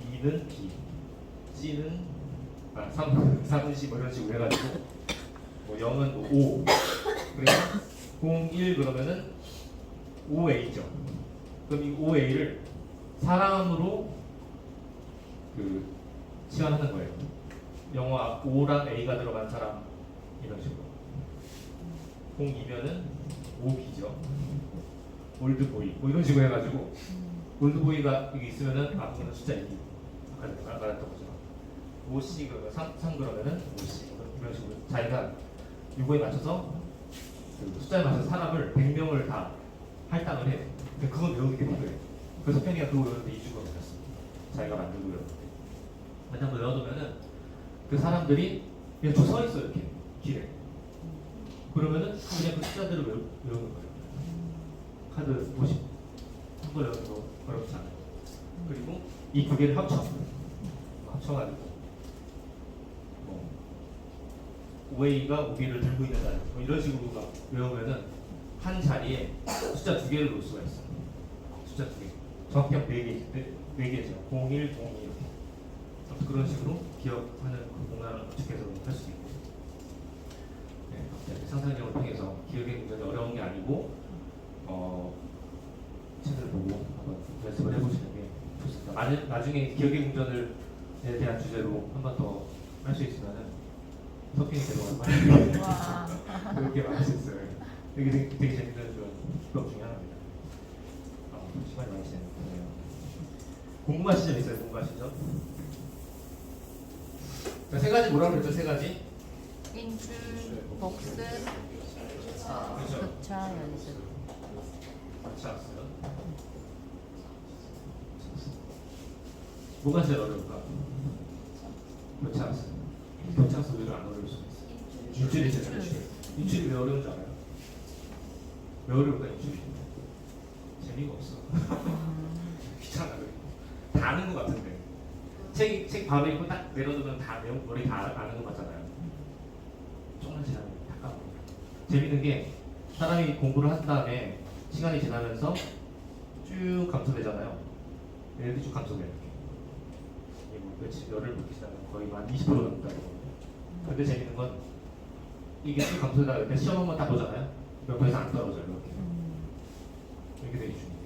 2는 B, C는 3은 C 뭐 이런 식으로 해가지고 뭐 0은 뭐 5, 그리고 0, 1 그러면은 5A죠. 그럼 이 5A를 사람으로 그 치환하는 거예요. 영어 5랑 A가 들어간 사람 이런 식으로. 02면은 5B죠. 올드보이 뭐 이런 식으로 해가지고 올드보이가 여기 있으면은 그거는 숫자 2. 아까 말했던 거죠. 5C 그러면 3 그러면은 5C 이런 식으로 자기가 이거에 맞춰서 그 숫자에 맞춰서 사람을 100명을 다 할당을 해요. 근데 그건 외우는 게 필요해. 그래서 편이가 그거 외우는데 2주가 걸렸어. 자기가 만들고 외우는데. 만약 한번 외워두면은 그 사람들이 그냥 쭉 서 있어 이렇게 길에. 그러면은 그냥 그 숫자대로 외우는 거예요. 카드 50. 한번 외우는 거 어렵지 않아요. 그리고 이 두 개를 합쳐가지고 뭐 OA가 5개를 들고 있는 날 뭐 이런 식으로 막 외우면은 한 자리에 숫자 2개를 놓을 수가 있어요. 숫자 2개. 정확히 4개죠. 0, 1, 0, 2 이렇게. 그런 식으로 기억하는 그 공간을 구축해서 할 수 있고. 네, 상상력을 통해서 기억의 굉장히 어려운 게 아니고 책을 보고 한번 연습을 해보시는 게 좋습니다. 나중에 기억의 궁전에 대한 주제로 한 번 더 할 수 있으면은 서핑이 데려갈 거예요. 그렇게 많을 수 있어요. 이게 되게 재밌는 기법 중에 하나입니다. 시간이 많이 지났네요. 궁금하신 점 있어요? 궁금하신 점? 자, 세 가지 뭐라고 그랬죠? 세 가지? 인출, 복습, 그렇죠. 교차, 연습. 교차학습. 뭐가 제일 어려울까? 교차학습. 교차학습 왜 안 어려울 수가 있어요? 인출이 제일 어려워요. 인출이 왜 어려운 줄 알아요? 왜 어려울까 인출이? 재미가 없어. 귀찮아 그래. 다 아는 것 같은데. 책 바로 읽고 딱 내려두면 다 내용 머리 다 아는 거 같잖아요. 조금만 지나면 다 까먹어요. 재밌는 게 사람이 공부를 한 다음에 시간이 지나면서 쭉 감소되잖아요. 얘네들이 쭉 감소돼요. 이게 뭐 며칠 열흘 묵기 시작하면 거의 한 20% 넘는다고 하거든요. 근데 재밌는 건 이게 쭉 감소되다가 이렇게 시험 한번 딱 보잖아요. 옆에서 안 떨어져요. 이렇게 되게 중요해요.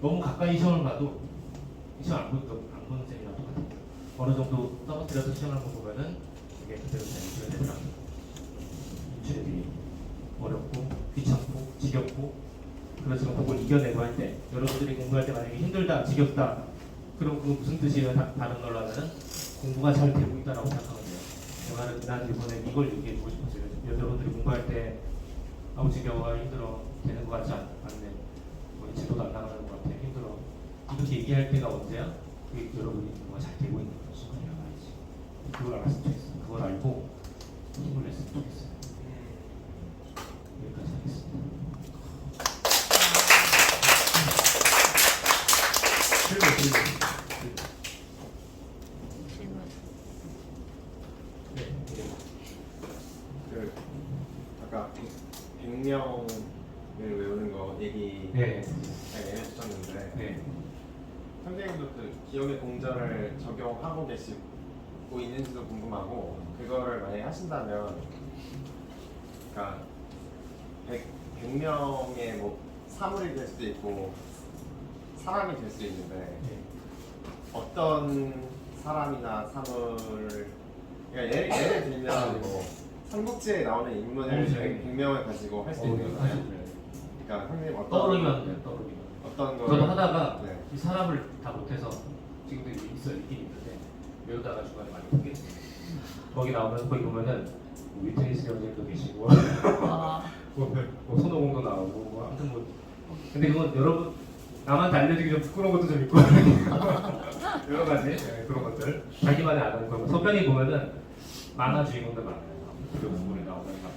너무 가까이 시험을 봐도 이 시험 안 보는 셈이랑 똑같아요. 어느 정도 떨어뜨려서 시험을 한번 보면은 이게 그대로 잘 되더라고요. 인출이 어렵고 귀찮고 지겹고 그렇지만 그걸 이겨내고 할 때 여러분들이 공부할 때 만약에 힘들다 지겹다 그럼 그거 무슨 뜻이에요? 다른 걸로 하면은 공부가 잘 되고 있다라고 생각하면 돼요. 난 이번에 이걸 얘기해주고 싶었어요. 여러분들이 공부할 때 아우 지겨워 힘들어 되는 것 같지 않네 뭐 제도도 안 나가는 것 같아 힘들어 이렇게 얘기할 때가 언제야? 그게 여러분이 공부가 잘 되고 있는 그런 순간이라고 알지. 그걸 알았으면 좋겠어요. 그걸 알고 힘을 냈으면 좋겠어요. 여기까지 하겠습니다. 질문. 질문. 네. 그 아까 100명을 외우는 거 얘기 네. 잘 해주셨는데 네. 선생님도 그 기억의 공전을 적용하고 계시고 있는지도 궁금하고 그거를 만약에 하신다면 그러니까 100명의 뭐 사물이 될 수도 있고 사람이 될 수 있는데 네. 어떤 사람이나 사물을 그러니까 예를 들면 뭐 삼국지에 나오는 인물을 100명을 가지고 할 수 있는 거잖아요. 그러니까 선생님 어떤 떠오르기만 돼요. 떠오르기만. 어떤 걸 저도 하다가 네. 이 사람을 다 못해서 지금도 있긴 있는데 외우다가 중간에 많이 포기했어요. 거기 나오면 거기 보면은 뭐 위트니스 연예인도 계시고 뭐 손오공도 나오고 뭐 아무튼 뭐 근데 그건 여러분 남한테 알려주기 좀 부끄러운 것도 좀 있고 여러 가지 네, 그런 것들 자기만의 아는 거 서편이 보면은 만화 주인공들 많아요. 그리고 공부에 나오는 막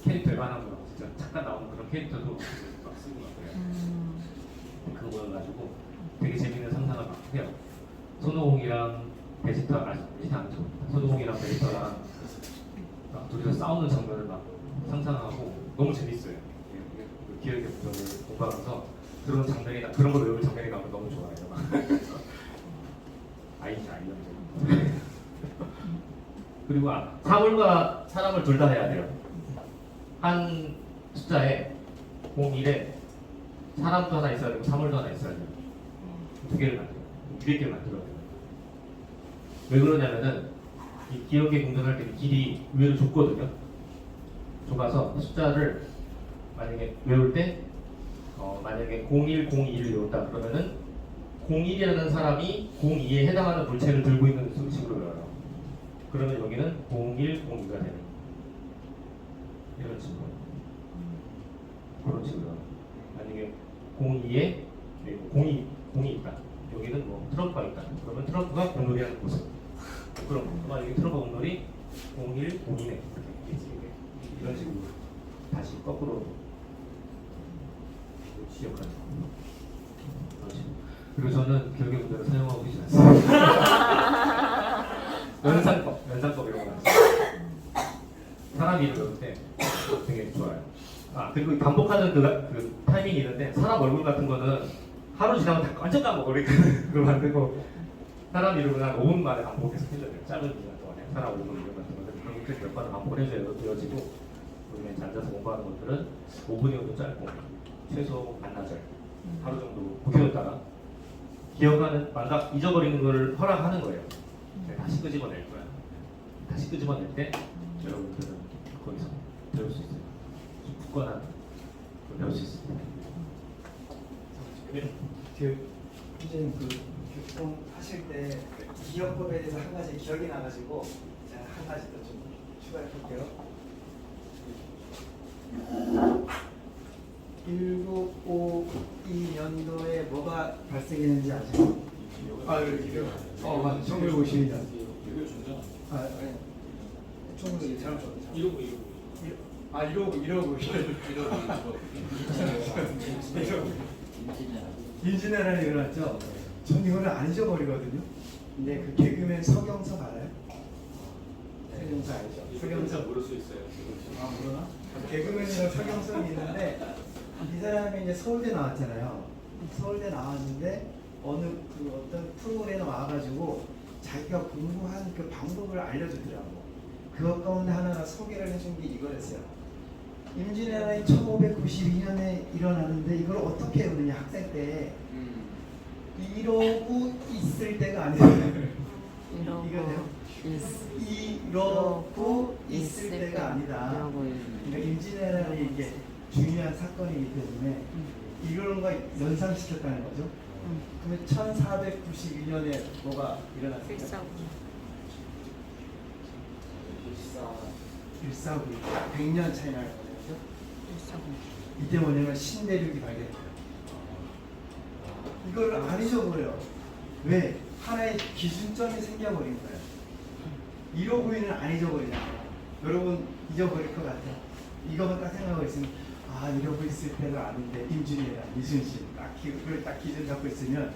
캐릭터 웬만한 거 진짜 잠깐 나오는 그런 캐릭터도 막 쓰고 막 그래요. 그거 가지고 되게 재밌는 상상을 막 해요. 손오공이랑 베지터 베지터 안 좋아. 손오공이랑 베지터랑 막 둘이서 싸우는 장면을 막 상상하고 너무 재밌어요. 기억의 부분을 공부하면서 그런 장면이나 그런 걸 외울 장면이 나오면 너무 좋아해요. 아이언제. 그리고 사물과 사람을 둘 다 해야 돼요. 한 숫자에 01에 사람도 하나 있어야 되고 사물도 하나 있어야 돼요. 두 개를 만들어요. 200개를 만들어야 돼요. 왜 그러냐면은 이 기억의 공전할 때 길이 의외로 좁거든요. 좁아서 숫자를 만약에 외울 때 만약에 0102를 외웠다 그러면은 01이라는 사람이 02에 해당하는 물체를 들고 있는 식으로 외워요. 그러면 여기는 0102가 되는 이런 식으로 그런 식으로 만약에 02에 02 있다. 여기는 뭐 트럼프가 있다. 그러면 트럼프가 공놀이하는 모습. 그럼 여기 트럼프 공놀이 01 02네. 이런 식으로 다시 거꾸로 기억하는 거. 그리고 저는 기억의 문제를 사용하고 있지 않습니다. 연산법 이런 거 나왔어요. 사람 이름 외울 때 되게 좋아요. 그리고 반복하는 그 타이밍이 있는데 사람 얼굴 같은 거는 하루 지나면 다 완전 까먹어. 그걸 만들고 사람 이름은 한 5분 만에 반복해서 해줘야 돼요. 짧은 기간 동안에 사람 얼굴 이름 같은 거는 그렇게 몇 번을 반복을 해줘야 되어지고 우리가 앉아서 공부하는 것들은 5분이어도 짧고 최소 반나절 하루 정도 묵혀뒀다가 기억하는 망각 잊어버리는 걸 허락하는 거예요. 다시 끄집어낼 거야. 다시 끄집어낼 때 여러분들은 거기서 배울 수 있어요. 굳건한 걸 배울 수 있습니다. 선생님 교통 하실 때 기억법에 대해서 한 가지 기억이 나가지고 제가 한 가지 더 좀 추가해 볼게요. 1952년도에 뭐가 발생했는지 아세요? 맞아. 1952년. 네. 1952. 임진왜란이 일어났죠. 전 이거를 안 잊어버리거든요. 근데 그 개그맨 서경석 알아요? 서경석 알죠? 서경석 모를 수 있어요. 아 모르나? 개그맨이랑 서경석이 있는데 이 사람이 이제 서울대 나왔잖아요. 서울대 나왔는데 어느 그 어떤 프로그램에 와가지고 자기가 공부한 그 방법을 알려주더라고. 그것 가운데 하나가 소개를 해준 게 이거였어요. 임진왜란이 1592년에 일어나는데 이걸 어떻게 외우느냐 학생 때 이러고 있을 때가 아니에요. 이거네요. 이러고 있을 때가 아니다. 그러니까 임진왜란이 이게 중요한 사건이기 때문에 이런 거 연상시켰다는 거죠. 그러면 1492년에 뭐가 일어났을까요? 일사구 100년 차이 나는 거죠. 이때 뭐냐면 신대륙이 발견돼요. 이걸 안 잊어버려요. 왜? 하나의 기준점이 생겨버린 거예요. 이러고는 안 잊어버리잖아요. 여러분 잊어버릴 것 같아요. 이거만 딱 생각하고 있으면 아 이러고 있을 때가 아닌데 임진왜란, 이순신 그걸 딱 기준 잡고 있으면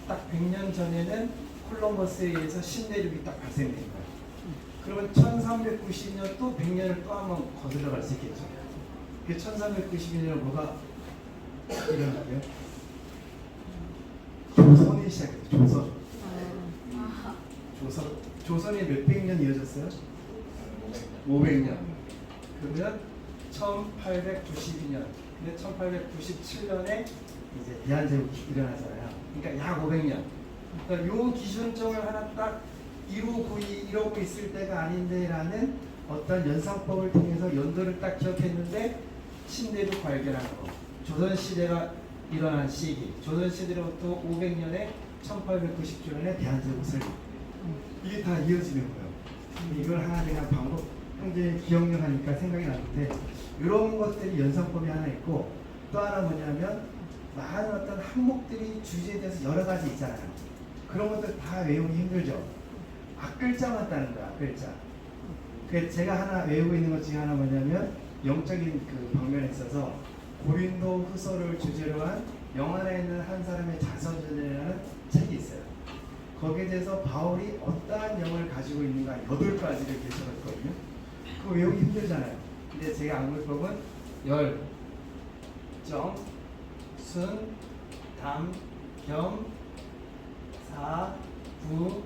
딱 100년 전에는 콜럼버스에 의해서 신대륙이 딱 발생된 거예요. 그러면 1390년 또 100년을 또 한번 거슬러 갈 수 있겠죠. 그 1392년에 뭐가 일어나고요? 조선이 시작해요. 조선이 몇백 년 이어졌어요? 500년. 그러면 1892년. 근데 1897년에 이제 대한제국이 일어나잖아요. 그러니까 약 500년. 그러니까 요 기준점을 하나 딱 이러고 있을 때가 아닌데라는 어떤 연상법을 통해서 연도를 딱 기억했는데 신대륙 발견한 거. 조선시대가 일어난 시기. 조선시대로부터 500년에 1890년에 대한제국 설립. 이게 다 이어지는 거예요. 이걸 하나 그냥 방법, 형제 기억력 하니까 생각이 나는데 이런 것들이 연상법이 하나 있고 또 하나 뭐냐면 많은 어떤 항목들이 주제에 대해서 여러 가지 있잖아요. 그런 것들 다 외우기 힘들죠. 앞글자만 따는 거야, 앞글자. 그래서 제가 하나 외우고 있는 것 중에 하나 뭐냐면 영적인 그 방면에 있어서 고린도 후서를 주제로 한 영안에 있는 한 사람의 자서전이라는 책이 있어요. 거기에 대해서 바울이 어떠한 영을 가지고 있는가 8가지를 개설했거든요. 그거 외우기 힘들잖아요. 근데 제가 안글법은 열, 정, 순, 담, 겸, 사, 부,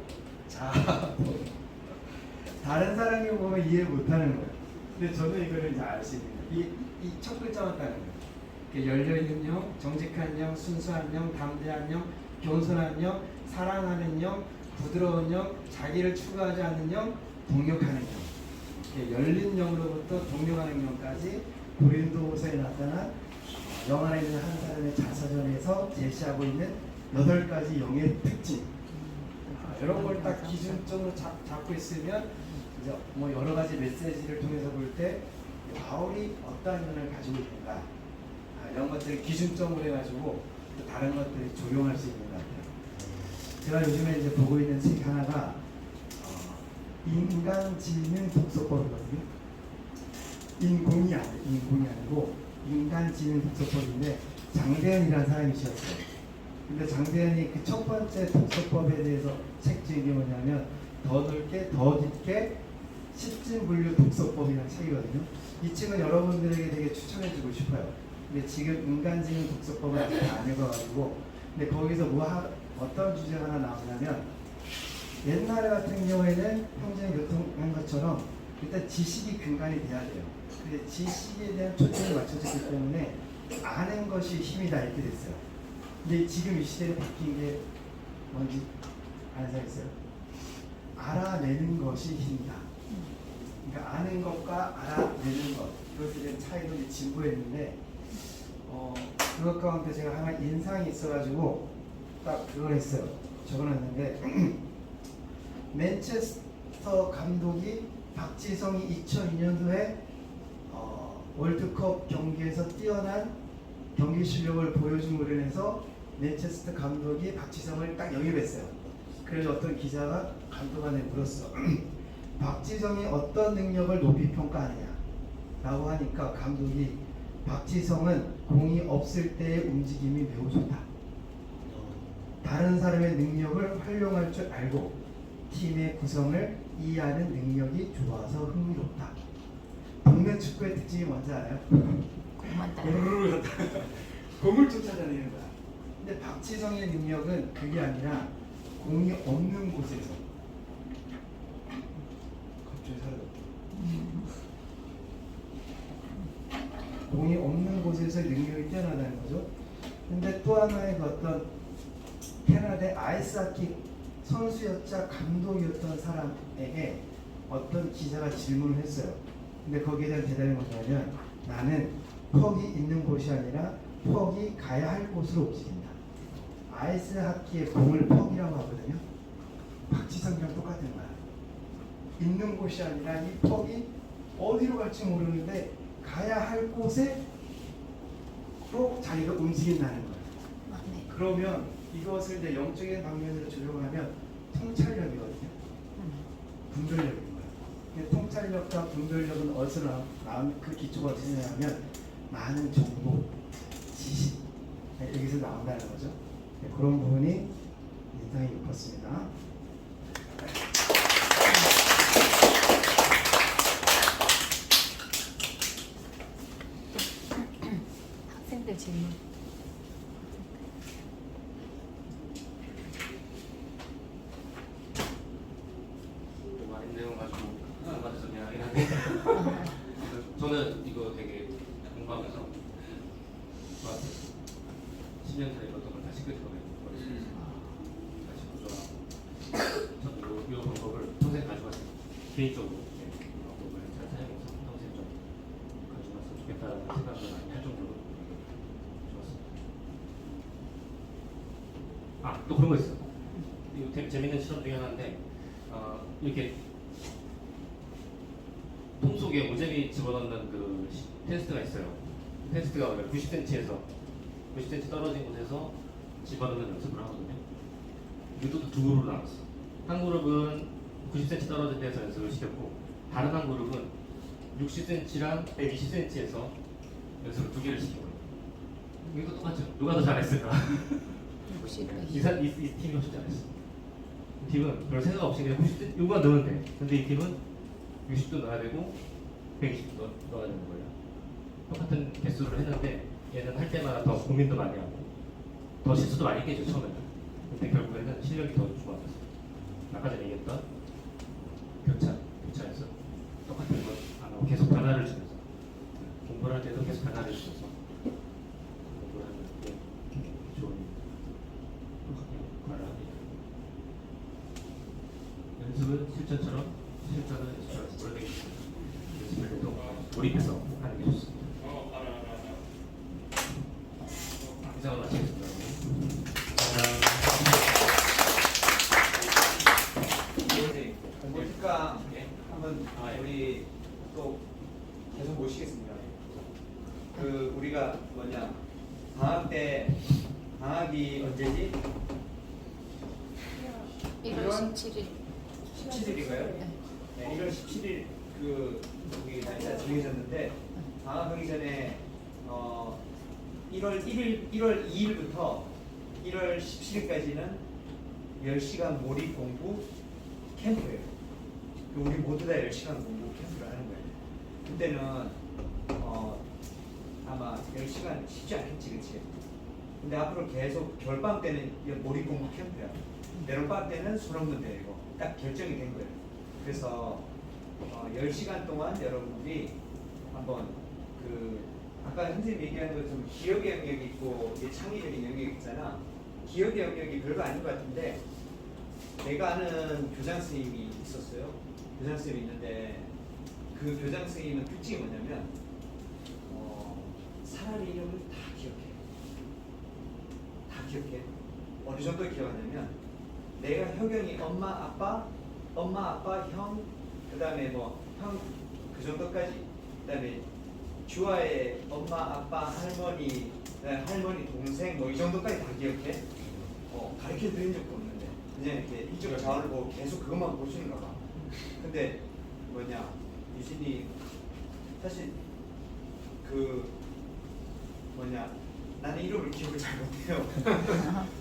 자, 도. 다른 사람이 보면 이해 못하는 거예요. 근데 저는 이거를 이제 알 수 있는 거예요. 이 첫 글자만 따는 거예요. 열려있는 영, 정직한 영, 순수한 영, 담대한 영, 겸손한 영, 사랑하는 영, 부드러운 영, 자기를 추구하지 않는 영, 동력하는 영. 열린 영으로부터 동력하는 영까지 고린도후서에 나타난 영 안에 있는 한 사람의 자서전에서 제시하고 있는 8가지 영의 특징. 이런 걸 딱 기준점으로 잡고 있으면 이제 뭐 여러 가지 메시지를 통해서 볼 때 바울이 어떠한 면을 가지고 있는가 이런 것들을 기준점으로 해가지고 또 다른 것들이 적용할 수 있는 것 같아요. 제가 요즘에 이제 보고 있는 책 하나가 인간지능 독서법이거든요. 인공이 아니고 인간지능 독서법인데 장대현이라는 사람이셨어요. 근데 장대현이 그 첫 번째 독서법에 대해서 책 제목이 뭐냐면 더 넓게 더 깊게 십진분류 독서법이라는 책이거든요. 이 책은 여러분들에게 되게 추천해주고 싶어요. 근데 지금 인간지능 독서법은 아직 안 읽어가지고 근데 거기서 어떤 주제가 하나 나오냐면 옛날 같은 경우에는 평생 교통한 것처럼 일단 지식이 근간이 돼야 돼요. 근데 지식에 대한 초점이 맞춰졌기 때문에 아는 것이 힘이다 이렇게 됐어요. 근데 지금 이 시대에 바뀐 게 뭔지 아는 사람 있어요? 알아내는 것이 힘이다. 그러니까 아는 것과 알아내는 것 이것에 대한 차이로 이제 진보했는데 그것 가운데 제가 하나 인상이 있어가지고 딱 그걸 했어요. 적어놨는데 맨체스터 감독이 박지성이 2002년도에 월드컵 경기에서 뛰어난 경기 실력을 보여줌으로 인해서 맨체스터 감독이 박지성을 딱 영입했어요. 그래서 어떤 기자가 감독한테 물었어. 박지성이 어떤 능력을 높이 평가하느냐 라고 하니까 감독이 박지성은 공이 없을 때의 움직임이 매우 좋다. 다른 사람의 능력을 활용할 줄 알고 팀의 구성을 이해하는 능력이 좋아서 흥미롭다. 동네 축구의 특징이 뭔지 알아요? 공만 따라. 우르르 갔다 공을 쫓아다니는 거야. 근데 박지성의 능력은 그게 아니라 공이 없는 곳에서 갑자기 사라졌다. 공이 없는 곳에서 능력이 뛰어나다는 거죠. 근데 또 하나의 그 어떤 캐나다의 아이스하키 선수였자 감독이었던 사람에게 어떤 기자가 질문을 했어요. 근데 거기에 대한 대답이 뭐냐면 나는 퍽이 있는 곳이 아니라 퍽이 가야 할 곳으로 움직인다. 아이스하키의 공을 퍽이라고 하거든요. 박지성이랑 똑같은 거야. 있는 곳이 아니라 이 퍽이 어디로 갈지 모르는데 가야 할 곳에 또 자기가 움직인다는 거예요. 아, 네. 그러면 이것을 이제 영적인 방면으로 적용하면 통찰력이거든요. 분별력인 거예요. 근데 통찰력과 분별력은 어디서 나온 그 기초가 어디냐면 많은 정보, 지식 여기서 나온다는 거죠. 네, 그런 부분이 인상이 깊었습니다. 학생들 질문. 많은 내용 가지고 안 맞아서 미안하긴 한데 저는 이거 되게 공감해서 좋았어요. 10년 전에 있었던 걸 다시 끄집어내는 거를 다시 구조하고 저도 이 방법을 평생 가져갔어요. 개인적으로 이 방법을 잘 사용해서 평생 좀 가져갔으면 좋겠다는 생각을 많이 할 정도로 좋았습니다. 아, 또 그런 거 있어요. 이거 되게 재밌는 실험 중에 하나인데 이렇게 통 속에 오제미 집어넣는 그 테스트가 있어요. 테스트가 90cm에서 90cm 떨어진 곳에서 집어넣는 연습을 하거든요. 이것도 두 그룹으로 나눴어. 한 그룹은 90cm 떨어진 데서 연습을 시켰고 다른 한 그룹은 60cm랑 120cm에서 연습을 두 개를 시킨 거예요. 이것도 똑같죠. 누가 더 잘했을까? 이 팀이 훨씬 잘했어. 이 팀은 별 생각 없이 그냥 90cm 요거만 넣으면 돼. 근데 이 팀은 60도 넣어야 되고 120도 넣어야 되는 거예요. 똑같은 개수를 했는데 얘는 할 때마다 더 고민도 많이 하고 더 실수도 많이 깨죠 처음에는. 근데 결국에는 실력이 더 좋아졌어요. 아까 전에 얘기했던 교차에서 똑같은 것 안 하고 계속 변화를 주면서 공부를 할 때도 계속 변화를 주면서 공부를 하는 게 좋은 역할을 합니다. 연습은 실전처럼 실전은 연습처럼 몰아내겠습니다. 연습할 때도 몰입해서 하는 게 좋습니다. 이상으로 마치겠습니다. 뭘까 한번 우리 또 계속 모시겠습니다. 그 우리가 뭐냐 방학 때 방학이 언제지? 1월 17일. 17일인가요? 네, 1월 17일 그 우리 날짜 정해졌는데 방학하기 전에 1월 2일부터 1월 17일까지는 10시간 몰입 공부 캠프예요. 우리 모두 다 10시간 공부 캠프를 하는 거예요. 그때는 아마 10시간 쉽지 않겠지, 그치? 근데 앞으로 계속 겨울방학 때는 몰입 공부 캠프야. 여름방학 때는 손 없는 대회고 딱 결정이 된 거예요. 그래서 10시간 동안 여러분들이 한번 그 아까 선생님 얘기한 것처럼 기억의 영역이 있고 창의적인 영역이 있잖아. 기억의 영역이 별거 아닌 것 같은데 내가 아는 교장 선생님이 있었어요. 교장 선생님이 있는데 그 교장 선생님은 특징이 뭐냐면 사람 이름을 다 기억해. 다 기억해. 어느 정도 기억하냐면 내가 혁영이 엄마 아빠 형 그다음에 뭐 형 그 정도까지 그다음에 주아의 엄마 아빠 할머니 할머니 동생 뭐 이 정도까지 다 기억해. 가르쳐 드린 적도 없는데 그냥 이렇게 이쪽 자원을 보고 계속 그것만 보시는가 봐. 근데 뭐냐 유진이 사실 그 뭐냐 나는 이름을 기억을 잘 못해요.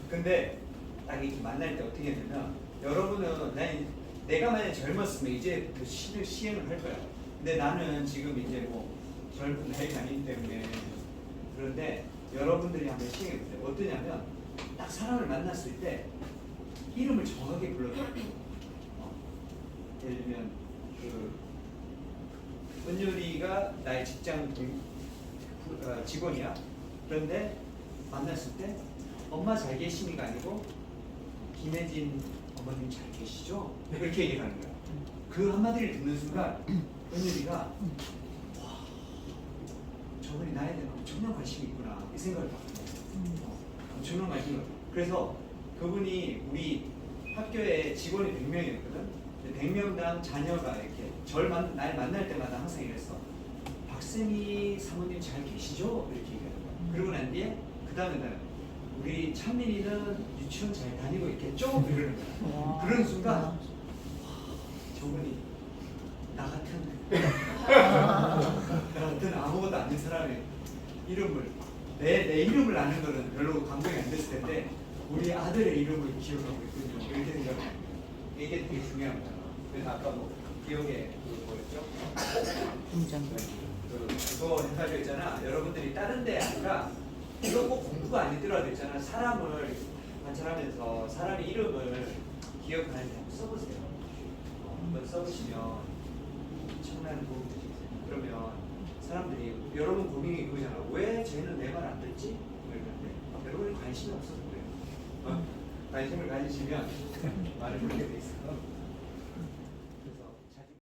근데 딱 이렇게 만날 때 어떻게 했냐면 여러분은 내가 만약 젊었으면 이제 그 시를 시행을 할 거야. 근데 나는 지금 이제 뭐 젊은 나이가 아니기 때문에 그런데 여러분들이 한번 시행해 보세요. 어떠냐면 딱 사람을 만났을 때 이름을 정확하게 불러줘요. 예를 들면 그 은율이가 나의 직장 직원이야. 그런데 만났을 때 엄마 잘 계시니가 아니고 김혜진 어머님 잘 계시죠? 이렇게 얘기를 하는 거야. 그 한마디를 듣는 순간 은율이가 와 저분이 나에 대한 엄청난 관심이 있구나 이 생각을 받고 엄청난 관심을. 그래서 그분이 우리 학교에 직원이 100명이었거든. 100명당 자녀가 이렇게 날 만날 때마다 항상 이랬어. 박쌤이 사모님 잘 계시죠? 이렇게 얘기하는 거야. 그러고 난 뒤에 그 다음에 우리 찬민이는 유치원 잘 다니고 있겠죠? 이러는 거야. 그런 순간 와, 저분이 나 같은 아무것도 아닌 사람의 이름을 내 이름을 아는 거는 별로 감동이 안 됐을 텐데 우리 아들의 이름을 기억하고 있군요. 이렇게 생각해요. 이게 되게 중요한 거야. 그래서 아까 뭐 기억에 그 뭐였죠? 그거 해가지고 있잖아. 여러분들이 다른 데 아니라 이거 꼭 공부가 아니더라도 있잖아. 사람을 관찰하면서 사람의 이름을 기억하는 데 한번 써보세요. 한번 써보시면 엄청난 도움이 되시겠어요. 그러면 사람들이 여러분 고민이 그거잖아. 왜 쟤는 내 말 안 듣지? 그러는데 여러분이 관심이 없어서 그래요. 관심을 가지시면 말을 그렇게 돼 있어.